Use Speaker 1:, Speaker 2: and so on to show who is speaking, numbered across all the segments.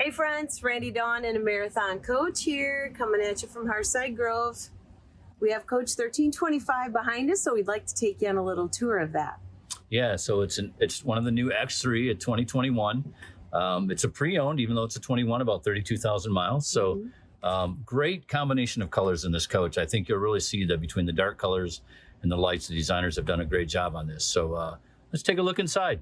Speaker 1: Hi friends, Randy Dawn and a marathon coach here, coming at you from Hearthside Grove. We have Coach 1325 behind us, so we'd like to take you on a little tour of that.
Speaker 2: Yeah, so it's one of the new X3 at 2021. It's a pre-owned, even though it's a 21, about 32,000 miles. So great combination of colors in this coach. I think you'll really see that between the dark colors and the lights, the designers have done a great job on this. So let's take a look inside.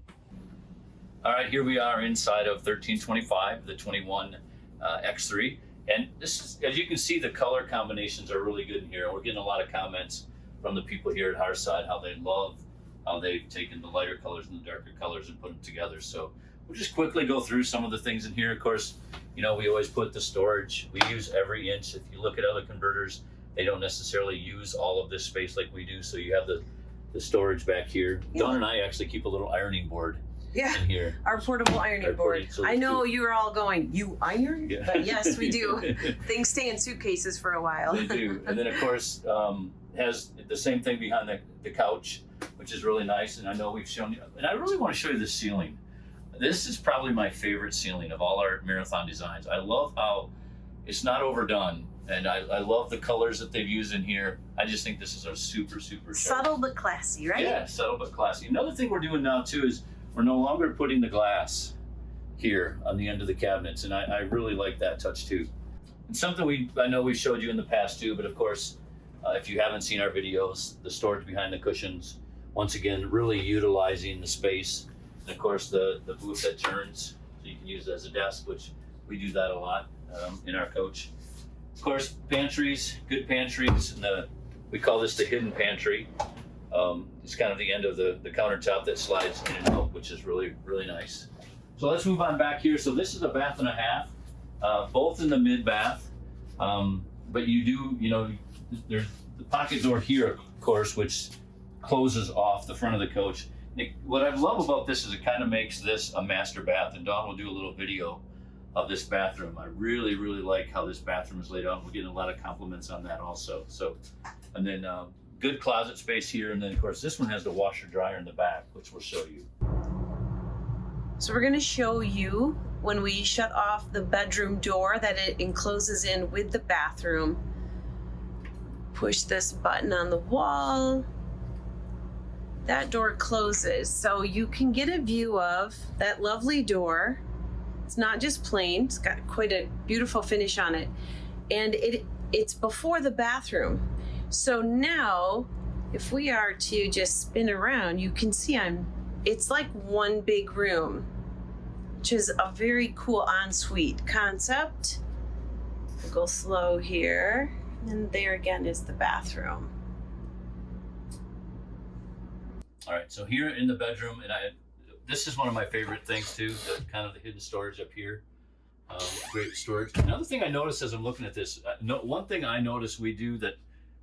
Speaker 2: All right, here we are inside of 1325, the 21 X3. And this is, as you can see, the color combinations are really good in here. We're getting a lot of comments from the people here at Hearthside, how they love how they've taken the lighter colors and the darker colors and put them together. So we'll just quickly go through some of the things in here. Of course, you know, we always put the storage. We use every inch. If you look at other converters, they don't necessarily use all of this space like we do. So you have the storage back here. Yeah. Dawn and I actually keep a little ironing board in here.
Speaker 1: Our portable ironing board. So I know you were all going, you iron? Yeah. But yes, we do. Things stay in suitcases for a while.
Speaker 2: They do. And then, of course, has the same thing behind the couch, which is really nice. And I know we've shown you, and I really want to show you the ceiling. This is probably my favorite ceiling of all our marathon designs. I love how it's not overdone. And I love the colors that they've used in here. I just think this is a super, super
Speaker 1: subtle but classy, right?
Speaker 2: Yeah, subtle but classy. Another thing we're doing now too is we're no longer putting the glass here on the end of the cabinets, and I really like that touch too. And something I know we've showed you in the past too, but of course, if you haven't seen our videos, the storage behind the cushions, once again, really utilizing the space. And of course, the booth that turns, so you can use it as a desk, which we do that a lot in our coach. Of course, pantries, good pantries, and we call this the hidden pantry. It's kind of the end of the countertop that slides in and out, which is really, really nice. So let's move on back here. So this is a bath and a half, both in the mid bath, but you do, you know, there's the pocket door here, of course, which closes off the front of the coach. What I love about this is it kind of makes this a master bath, and Dawn will do a little video of this bathroom. I really, really like how this bathroom is laid out. We're getting a lot of compliments on that also. So, and then good closet space here. And then of course, this one has the washer dryer in the back, which we'll show you.
Speaker 1: So we're gonna show you when we shut off the bedroom door that it encloses in with the bathroom. Push this button on the wall. That door closes. So you can get a view of that lovely door. It's not just plain, it's got quite a beautiful finish on it. And it's before the bathroom. So now, if we are to just spin around, you can see it's like one big room, which is a very cool ensuite concept. We'll go slow here, and there again is the bathroom.
Speaker 2: All right, so here in the bedroom, and this is one of my favorite things too, the kind of the hidden storage up here. Great storage. Another thing I noticed as I'm looking at this, one thing I noticed we do that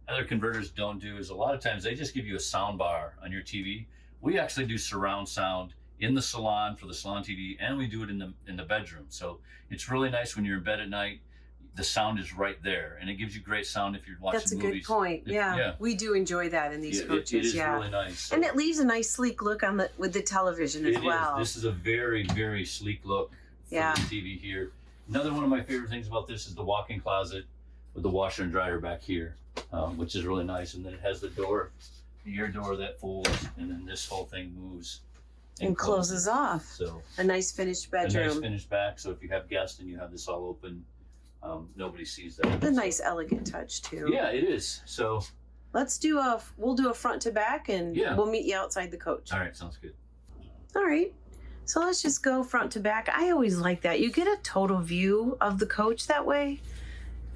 Speaker 2: other converters don't do is a lot of times they just give you a sound bar on your TV. We actually do surround sound in the salon for the salon TV, and we do it in the bedroom. So it's really nice when you're in bed at night. The sound is right there, and it gives you great sound if you're watching movies.
Speaker 1: That's a good point. Yeah, we do enjoy that in these coaches.
Speaker 2: It is really nice. So,
Speaker 1: and it leaves a nice sleek look on with the television as well.
Speaker 2: This is a very, very sleek look for the TV here. Another one of my favorite things about this is the walk-in closet with the washer and dryer back here, which is really nice. And then it has the door, the air door that folds, and then this whole thing moves
Speaker 1: and closes off.
Speaker 2: So
Speaker 1: a nice finished bedroom.
Speaker 2: A nice finished back. So if you have guests and you have this all open, nobody sees that.
Speaker 1: A nice elegant touch too.
Speaker 2: Yeah, it is. So
Speaker 1: we'll do a front to back, and we'll meet you outside the coach.
Speaker 2: All right, sounds good.
Speaker 1: All right. So let's just go front to back. I always like that. You get a total view of the coach that way.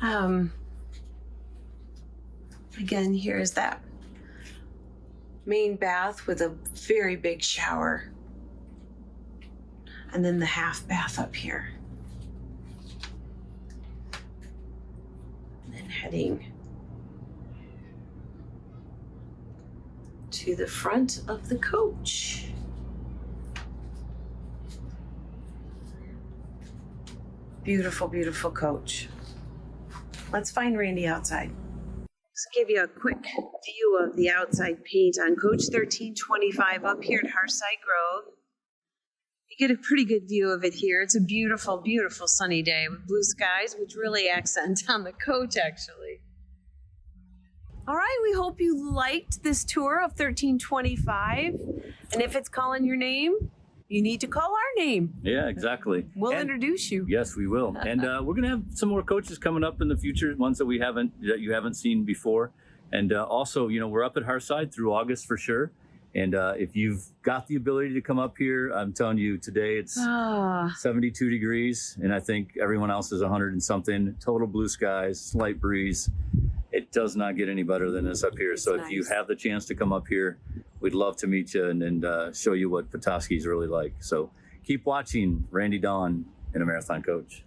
Speaker 1: Again, here's that main bath with a very big shower. And then the half bath up here. And then heading to the front of the coach. Beautiful, beautiful coach. Let's find Randy outside. Just give you a quick view of the outside paint on Coach 1325 up here at Hearthside Grove. You get a pretty good view of it here. It's a beautiful, beautiful sunny day with blue skies, which really accent on the coach, actually. All right, we hope you liked this tour of 1325. And if it's calling your name, you need to call our name.
Speaker 2: Yeah, exactly.
Speaker 1: We'll introduce you.
Speaker 2: Yes, we will. And we're going to have some more coaches coming up in the future, ones that you haven't seen before. And also, we're up at Hearthside through August for sure. And if you've got the ability to come up here, I'm telling you, today it's 72 degrees, and I think everyone else is 100 and something. Total blue skies, slight breeze. It does not get any better than this up here. So if you have the chance to come up here, we'd love to meet you and show you what Petoskey's really like. So keep watching Randy Dawn and a Marathon Coach.